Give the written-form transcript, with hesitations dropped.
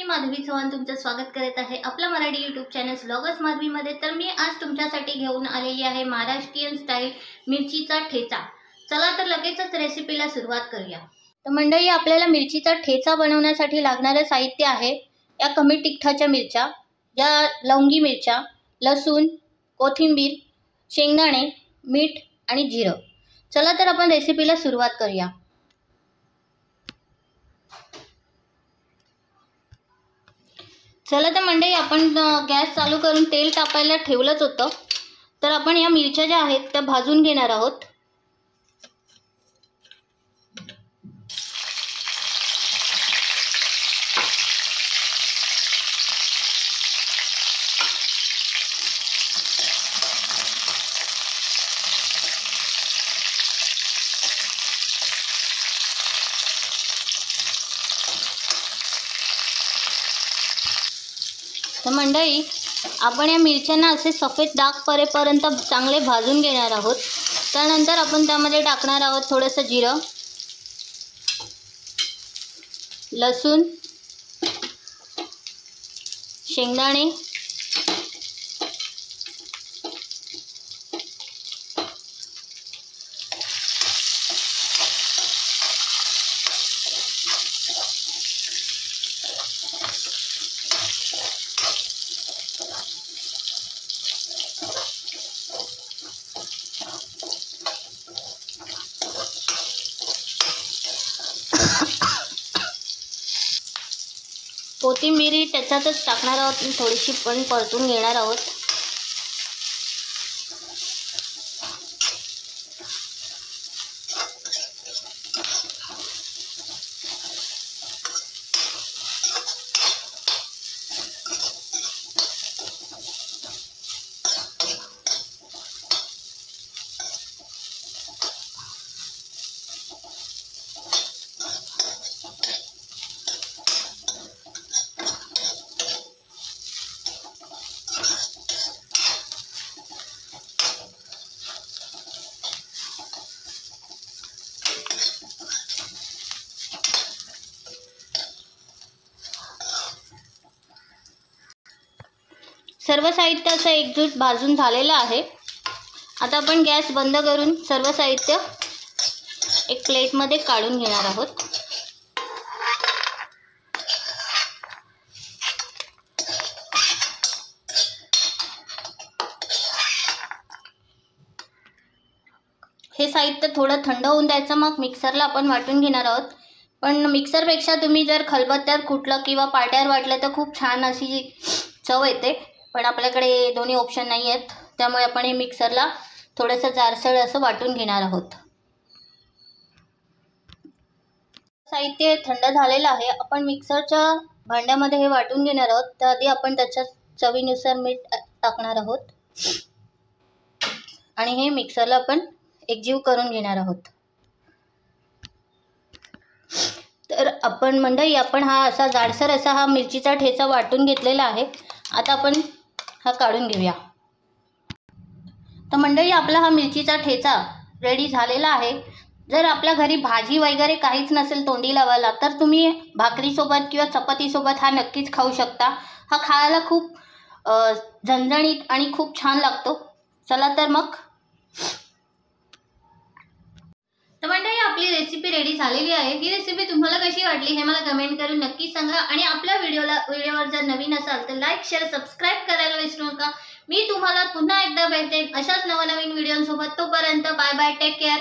माधवी चव्हाण तुमचं स्वागत करत आहे आपल्या मराठी यूट्यूब चॅनल व्लॉगर्स माधवीमध्ये। तर मी आज तुमच्यासाठी घेऊन आलेली आहे महाराष्ट्रीयन स्टाईल मिरचीचा ठेचा। चला तर लगेचच रेसिपीला सुरुवात करूया। तर मंडळी, आपल्याला मिरचीचा ठेचा बनवण्यासाठी लागणारे साहित्य आहे या कमी तिखटाच्या मिरच्या, या लवंगी मिरच्या, लसूण, कोथिंबीर, शेंगदाणे, मीठ आणि जिरं। चला तर आपण रेसिपीला सुरुवात करूया। चला तर मंडळी, आपण गॅस चालू करून तेल तापायला ठेवलंच होतं। तर आपण या मिरच्या ज्या आहेत त्या भाजून घेणार आहोत। तर मंडळी, आपण या मिरच्यांना असे सफेद डाग पडेपर्यंत चांगले भाजून घेणार आहोत। त्यानंतर आपण त्यामध्ये टाकणार आहोत थोडंसं जिरं, लसूण, शेंगदाणे, कोथिंबीर त्याच्यातच टाकणार आहोत, थोडीशी पण परतून घेणार आहोत। सर्व साहित्य असं एकजूट भाजून झालेलं आहे। आता आपण गॅस बंद करून सर्व साहित्य एक प्लेटमध्ये काढून घेणार आहोत। हे साहित्य थोडं थंड होऊन द्यायचं, मग मिक्सरला आपण वाटून घेणार आहोत। पण मिक्सरपेक्षा तुम्ही जर खलबत्त्यात कुटलं किंवा पाट्यावर वाटलं तर खूप छान अशी चव येते। पण आपल्याकडे दोन्ही ऑप्शन नाही आहेत, त्यामुळे आपण हे मिक्सरला थोडंसं जाडसर असं वाटून घेणार आहोत। साहित्य थंड झालेलं आहे, आपण मिक्सरच्या भांड्यामध्ये हे वाटून घेणार आहोत। त्याआधी आपण त्याच्यात चवीनुसार मीठ टाकणार आहोत आणि हे मिक्सरला आपण एकजीव करून घेणार आहोत। तर आपण मंडळी, आपण हा असा जाडसर असा हा मिरचीचा ठेचा वाटून घेतलेला आहे। आता आपण हा काढून घेऊया। तर मंडळी, आपला हा मिरचीचा ठेचा रेडी झालेला आहे। जर आपल्या घरी भाजी वगैरे काहीच नसेल तोंडी लावायला, तर तुम्ही भाकरीसोबत किंवा चपातीसोबत हा नक्कीच खाऊ शकता। हा खायला खूप झणझणीत आणि खूप छान लागतो। चला तर मग, तर मंडळी, आपली रेसिपी रेडी झालेली आहे। ही रेसिपी तुम्हाला कशी वाटली हे मला कमेंट करून नक्की सांगा आणि आपल्या व्हिडिओवर जर नवीन असाल तर लाईक, शेअर, सबस्क्राइब करायला विसरू नका। मी तुम्हाला पुन्हा एकदा भेटेन अशाच नवनवीन व्हिडिओंसोबत। तोपर्यंत बाय बाय, टेक केअर।